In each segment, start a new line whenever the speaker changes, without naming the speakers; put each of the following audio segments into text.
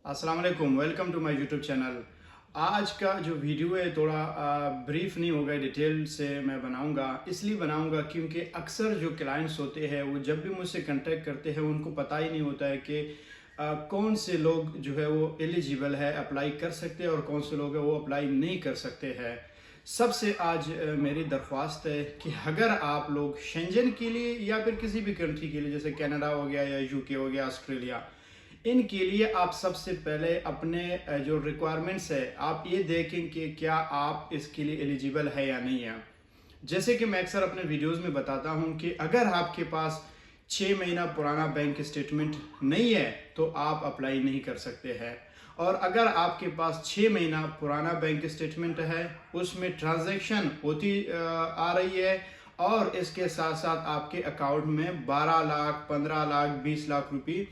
अस्सलाम वालेकुम, welcome to my YouTube channel. आज का जो वीडियो है थोड़ा ब्रीफ नहीं होगा, डिटेल से मैं बनाऊंगा। इसलिए बनाऊंगा क्योंकि अक्सर जो क्लाइंट्स होते हैं वो जब भी मुझसे कांटेक्ट करते हैं उनको पता ही नहीं होता है कि कौन से लोग जो है वो एलिजिबल है, अप्लाई कर सकते हैं और कौन से लोग हैं वो अप्लाई नहीं कर सकते हैं। सबसे आज मेरी दरख्वास्त है कि अगर आप लोग शेंजन के लिए या फिर किसी भी कंट्री के लिए जैसे कनाडा हो गया या यूके हो गया, ऑस्ट्रेलिया, इनके लिए आप सबसे पहले अपने जो रिक्वायरमेंट्स है आप ये देखें कि क्या आप इसके लिए एलिजिबल है या नहीं है। जैसे कि मैं अक्सर अपने वीडियोस में बताता हूं कि अगर आपके पास 6 महीना पुराना बैंक स्टेटमेंट नहीं है तो आप अप्लाई नहीं कर सकते हैं। और अगर आपके पास 6 महीना पुराना बैंक स्टेटमेंट है, उसमें ट्रांजैक्शन होती आ रही है और इसके साथ साथ आपके अकाउंट में 12 लाख 15 लाख 20 लाख रुपए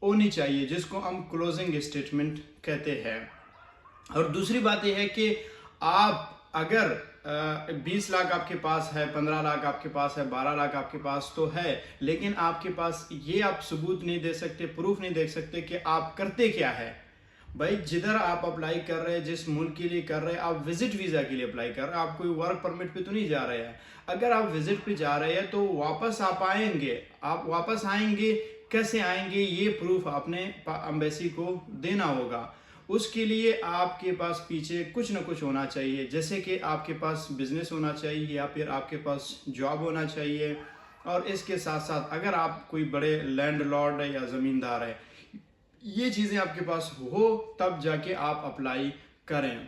होनी चाहिए, जिसको हम क्लोजिंग स्टेटमेंट कहते हैं। और दूसरी बात यह है कि आप अगर 20 लाख आपके पास है, 15 लाख आपके पास है, 12 लाख आपके पास तो है, लेकिन आपके पास ये आप सबूत नहीं दे सकते, प्रूफ नहीं दे सकते कि आप करते क्या है। भाई जिधर आप अप्लाई कर रहे हैं, जिस मुल्क के लिए कर रहे हैं, आप विजिट वीज़ा के लिए अप्लाई कर रहे हैं, आप कोई वर्क परमिट पे तो नहीं जा रहे हैं। अगर आप विजिट पे जा रहे हैं तो वापस आप आएंगे, आप वापस आएंगे, कैसे आएंगे ये प्रूफ आपने एम्बेसी को देना होगा। उसके लिए आपके पास पीछे कुछ ना कुछ होना चाहिए, जैसे कि आपके पास बिजनेस होना चाहिए या फिर आपके पास जॉब होना चाहिए। और इसके साथ साथ अगर आप कोई बड़े लैंडलॉर्ड है या ज़मींदार है, ये चीज़ें आपके पास हो तब जाके आप अप्लाई करें।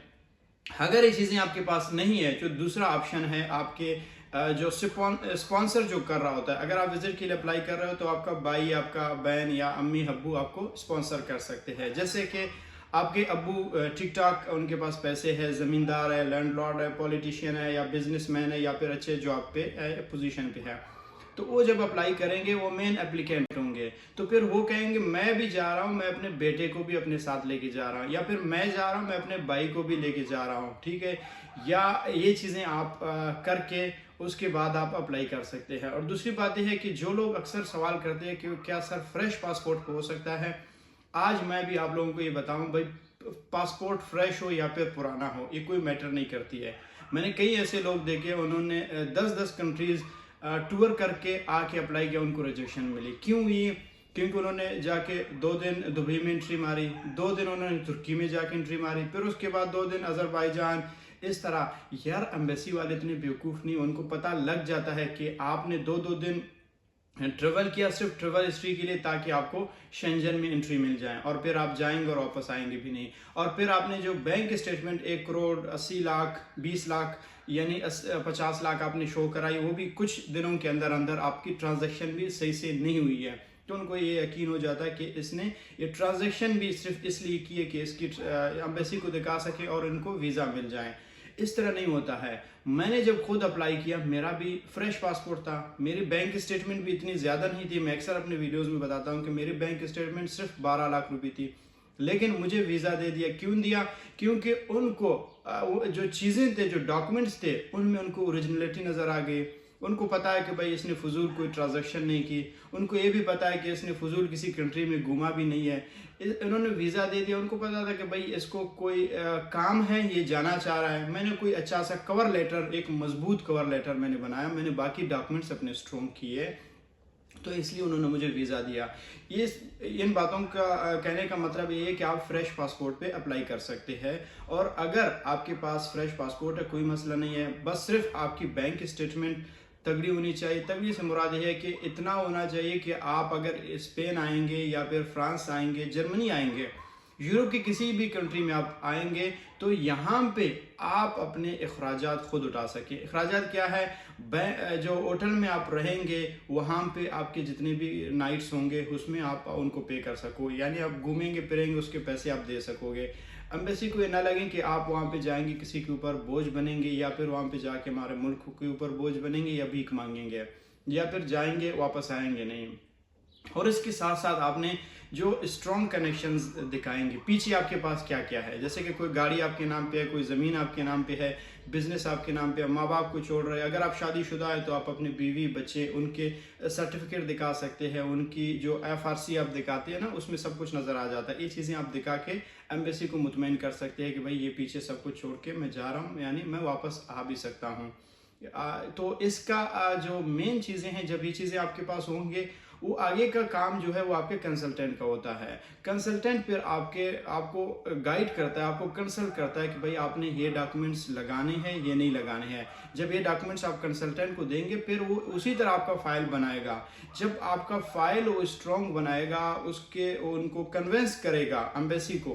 अगर ये चीज़ें आपके पास नहीं है तो दूसरा ऑप्शन है आपके जो स्पॉन्सर जो कर रहा होता है। अगर आप विजिट के लिए अप्लाई कर रहे हो तो आपका भाई, आपका बहन या अम्मी अब्बू आपको स्पॉन्सर कर सकते हैं। जैसे कि आपके अब्बू ठीक ठाक उनके पास पैसे है, ज़मींदार है, लैंडलॉर्ड है, पॉलिटिशियन है या बिजनेसमैन है या फिर अच्छे जॉब पे पोजीशन पे है, तो वो जब अप्लाई करेंगे वो मेन एप्लीकेंट होंगे। तो फिर वो कहेंगे मैं भी जा रहा हूँ, मैं अपने बेटे को भी अपने साथ लेके जा रहा हूँ, या फिर मैं जा रहा हूँ मैं अपने भाई को भी लेके जा रहा हूँ, ठीक है। या ये चीज़ें आप करके उसके बाद आप अप्लाई कर सकते हैं। और दूसरी बात यह है कि जो लोग अक्सर सवाल करते हैं कि क्या सर फ्रेश पासपोर्ट हो सकता है, आज मैं भी आप लोगों को ये बताऊं भाई, पासपोर्ट फ्रेश हो या फिर पुराना हो ये कोई मैटर नहीं करती है। मैंने कई ऐसे लोग देखे उन्होंने 10-10 कंट्रीज टूर करके आके अप्लाई किया, उनको रिजेक्शन मिली। क्यों? ये क्योंकि उन्होंने जाके 2 दिन दुबई में एंट्री मारी, 2 दिन उन्होंने तुर्की में जाके एंट्री मारी, फिर उसके बाद 2 दिन अजरबैजान, इस तरह। यार एम्बेसी वाले इतने बेवकूफ़ नहीं, उनको पता लग जाता है कि आपने 2-2 दिन ट्रेवल किया सिर्फ ट्रेवल हिस्ट्री के लिए ताकि आपको शेंजन में एंट्री मिल जाए, और फिर आप जाएंगे और वापस आएंगे भी नहीं। और फिर आपने जो बैंक स्टेटमेंट 1 करोड़ 80 लाख 20 लाख यानी 50 लाख आपने शो कराई, वो भी कुछ दिनों के अंदर अंदर आपकी ट्रांजैक्शन भी सही से नहीं हुई है, तो उनको ये यकीन हो जाता है कि इसने ये ट्रांजैक्शन भी सिर्फ इसलिए की है कि इसकी एम्बेसी को दिखा सके और इनको वीज़ा मिल जाए। इस तरह नहीं होता है। मैंने जब खुद अप्लाई किया मेरा भी फ्रेश पासपोर्ट था, मेरी बैंक स्टेटमेंट भी इतनी ज़्यादा नहीं थी। मैं अक्सर अपने वीडियोस में बताता हूँ कि मेरी बैंक स्टेटमेंट सिर्फ 12 लाख रुपए थी, लेकिन मुझे वीज़ा दे दिया। क्यों दिया? क्योंकि उनको जो चीज़ें थे, जो डॉक्यूमेंट्स थे, उनमें उनको ओरिजिनलिटी नज़र आ गई। उनको पता है कि भाई इसने फजूल कोई ट्रांजैक्शन नहीं की, उनको ये भी पता है कि इसने फजूल किसी कंट्री में घूमा भी नहीं है। इन्होंने वीज़ा दे दिया, उनको पता था कि भाई इसको कोई काम है, ये जाना चाह रहा है। मैंने कोई अच्छा सा कवर लेटर, एक मजबूत कवर लेटर मैंने बनाया, मैंने बाकी डॉक्यूमेंट्स अपने स्ट्रॉन्ग किए, तो इसलिए उन्होंने मुझे वीज़ा दिया। ये इन बातों का कहने का मतलब ये है कि आप फ्रेश पासपोर्ट पे अप्लाई कर सकते हैं। और अगर आपके पास फ्रेश पासपोर्ट है कोई मसला नहीं है, बस सिर्फ आपकी बैंक स्टेटमेंट तगड़ी होनी चाहिए। तगड़ी से मुराद ये है कि इतना होना चाहिए कि आप अगर स्पेन आएंगे या फिर फ्रांस आएंगे, जर्मनी आएंगे, यूरोप की किसी भी कंट्री में आप आएंगे तो यहाँ पे आप अपने अखराजात खुद उठा सकें। अखराजात क्या है? जो होटल में आप रहेंगे वहाँ पे आपके जितने भी नाइट्स होंगे उसमें आप उनको पे कर सको, यानी आप घूमेंगे फिरेंगे उसके पैसे आप दे सकोगे। एम्बेसी को ये ना लगे कि आप वहाँ पे जाएंगे किसी के ऊपर बोझ बनेंगे, या फिर वहाँ पे जाके हमारे मुल्क के ऊपर बोझ बनेंगे या भीख मांगेंगे, या फिर जाएंगे वापस आएंगे नहीं। और इसके साथ साथ आपने जो स्ट्रॉन्ग कनेक्शंस दिखाएंगे। पीछे आपके पास क्या क्या है, जैसे कि कोई गाड़ी आपके नाम पे है, कोई ज़मीन आपके नाम पे है, बिजनेस आपके नाम पे है, माँ बाप को छोड़ रहे हैं। अगर आप शादीशुदा है तो आप अपने बीवी बच्चे उनके सर्टिफिकेट दिखा सकते हैं, उनकी जो FRC आप दिखाते हैं ना उसमें सब कुछ नज़र आ जाता है। ये चीज़ें आप दिखा के एम्बेसी को मुतमईन कर सकते हैं कि भाई ये पीछे सब कुछ छोड़ के मैं जा रहा हूँ, यानी मैं वापस आ भी सकता हूँ। तो इसका जो मेन चीज़ें हैं, जब ये चीज़ें आपके पास होंगे, वो आगे का काम जो है वो आपके कंसल्टेंट का होता है। कंसल्टेंट फिर आपको गाइड करता है, आपको कंसल्ट करता है कि भाई आपने ये डॉक्यूमेंट्स लगाने हैं, ये नहीं लगाने हैं। जब ये डॉक्यूमेंट्स आप कंसल्टेंट को देंगे फिर वो उसी तरह आपका फ़ाइल बनाएगा। जब आपका फ़ाइल वो स्ट्रॉन्ग बनाएगा, उनको कन्विंस करेगा एम्बेसी को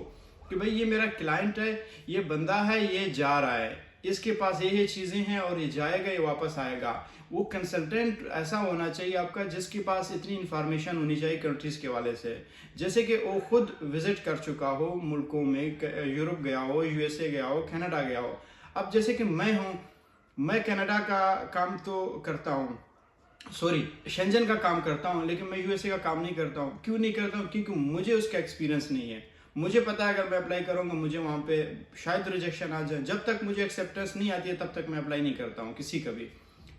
कि भाई ये मेरा क्लाइंट है, ये बंदा है, ये जा रहा है, इसके पास ये चीज़ें हैं और ये जाएगा, ये वापस आएगा। वो कंसल्टेंट ऐसा होना चाहिए आपका जिसके पास इतनी इन्फॉर्मेशन होनी चाहिए कंट्रीज़ के वाले से, जैसे कि वो खुद विज़िट कर चुका हो मुल्कों में, यूरोप गया हो, USA गया हो, कनाडा गया हो। अब जैसे कि मैं हूँ, मैं कनाडा का काम तो करता हूँ, सॉरी शेंजन का काम करता हूँ, लेकिन मैं USA का काम नहीं करता हूँ। क्यों नहीं करता हूँ? क्योंकि मुझे उसका एक्सपीरियंस नहीं है। मुझे पता है अगर मैं अप्लाई करूँगा मुझे वहाँ पे शायद रिजेक्शन आ जाए। जब तक मुझे एक्सेप्टेंस नहीं आती है तब तक मैं अप्लाई नहीं करता हूँ किसी का भी।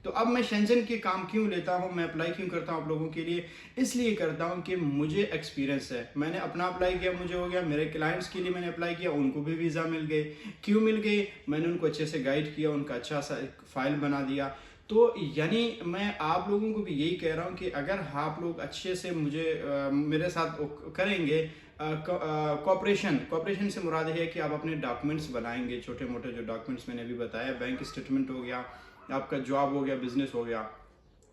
तो अब मैं शेंजन के काम क्यों लेता हूँ, मैं अप्लाई क्यों करता हूँ आप लोगों के लिए? इसलिए करता हूँ कि मुझे एक्सपीरियंस है। मैंने अपना अप्लाई किया, मुझे हो गया। मेरे क्लाइंट्स के लिए मैंने अप्लाई किया, उनको भी वीज़ा मिल गए। क्यों मिल गई? मैंने उनको अच्छे से गाइड किया, उनका अच्छा सा एक फ़ाइल बना दिया। तो यानी मैं आप लोगों को भी यही कह रहा हूँ कि अगर आप लोग अच्छे से मेरे साथ करेंगे कॉपरेशन से मुराद है कि आप अपने डॉक्यूमेंट्स बनाएंगे, छोटे मोटे जो डॉक्यूमेंट्स मैंने अभी बताया, बैंक स्टेटमेंट हो गया, आपका जॉब हो गया, बिजनेस हो गया।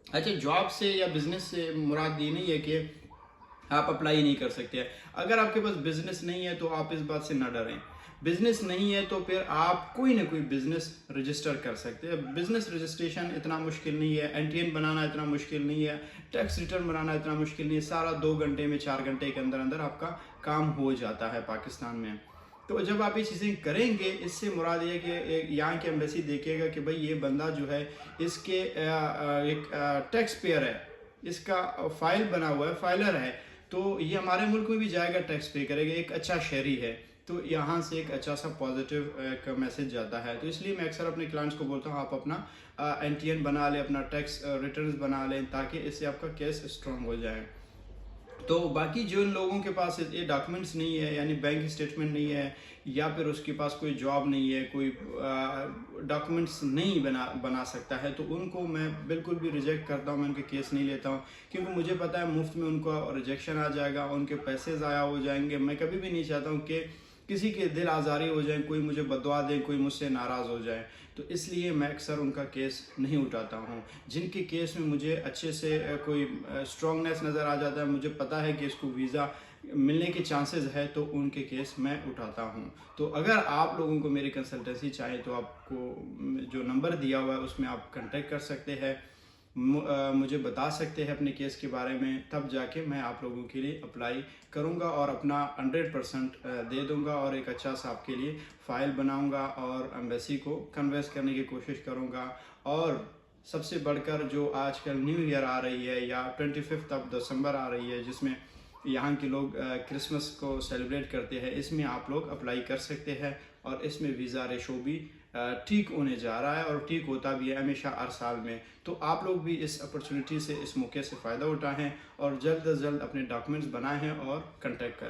अच्छा, जॉब से या बिजनेस से मुराद ये नहीं है कि आप अप्लाई नहीं कर सकते। अगर आपके पास बिजनेस नहीं है तो आप इस बात से ना डरें। बिजनेस नहीं है तो फिर आप कोई ना कोई बिजनेस रजिस्टर कर सकते हैं। बिजनेस रजिस्ट्रेशन इतना मुश्किल नहीं है, NTN बनाना इतना मुश्किल नहीं है, टैक्स रिटर्न बनाना इतना मुश्किल नहीं है। सारा 2 घंटे में 4 घंटे के अंदर अंदर आपका काम हो जाता है पाकिस्तान में। तो जब आप ये चीज़ें करेंगे, इससे मुराद ये कि यहाँ की एम्बेसी देखेगा कि भाई ये बंदा जो है इसके एक टैक्स पेयर है, इसका फाइल बना हुआ है, फाइलर है, तो ये हमारे मुल्क में भी जाएगा, टैक्स पे करेगा, एक अच्छा शहरी है। तो यहाँ से एक अच्छा सा पॉजिटिव एक मैसेज जाता है। तो इसलिए मैं अक्सर अपने क्लाइंट्स को बोलता हूँ आप अपना NTN बना लें, अपना टैक्स रिटर्न्स बना लें, ताकि इससे आपका केस स्ट्रॉन्ग हो जाए। तो बाकी जो लोगों के पास ये डॉक्यूमेंट्स नहीं है, यानी बैंक स्टेटमेंट नहीं है, या फिर उसके पास कोई जॉब नहीं है, कोई डॉक्यूमेंट्स नहीं बना सकता है, तो उनको मैं बिल्कुल भी रिजेक्ट करता हूँ, मैं उनके केस नहीं लेता हूँ। क्योंकि मुझे पता है मुफ्त में उनको रिजेक्शन आ जाएगा, उनके पैसे ज़ाया हो जाएंगे। मैं कभी भी नहीं चाहता हूँ कि किसी के दिल आज़ारी हो जाए, कोई मुझे बददुआ दे, कोई मुझसे नाराज़ हो जाए। तो इसलिए मैं अक्सर उनका केस नहीं उठाता हूँ। जिनके केस में मुझे अच्छे से कोई स्ट्रॉन्गनेस नज़र आ जाता है, मुझे पता है कि इसको वीज़ा मिलने के चांसेस है, तो उनके केस मैं उठाता हूँ। तो अगर आप लोगों को मेरी कंसल्टेंसी चाहिए तो आपको जो नंबर दिया हुआ है उसमें आप कांटेक्ट कर सकते हैं, मुझे बता सकते हैं अपने केस के बारे में, तब जाके मैं आप लोगों के लिए अप्लाई करूंगा और अपना 100% दे दूंगा और एक अच्छा सा आपके लिए फ़ाइल बनाऊंगा और एम्बेसी को कन्वेंस करने की कोशिश करूंगा। और सबसे बढ़कर जो आजकल न्यू ईयर आ रही है या 25 दिसंबर आ रही है, जिसमें यहाँ के लोग क्रिसमस को सेलिब्रेट करते हैं, इसमें आप लोग अप्लाई कर सकते हैं। और इसमें वीज़ा रेशो भी ठीक होने जा रहा है और ठीक होता भी है हमेशा हर साल में। तो आप लोग भी इस अपॉर्चुनिटी से, इस मौके से फ़ायदा उठाएं और जल्द अज जल्द अपने डॉक्यूमेंट्स बनाएं और कंटेक्ट करें।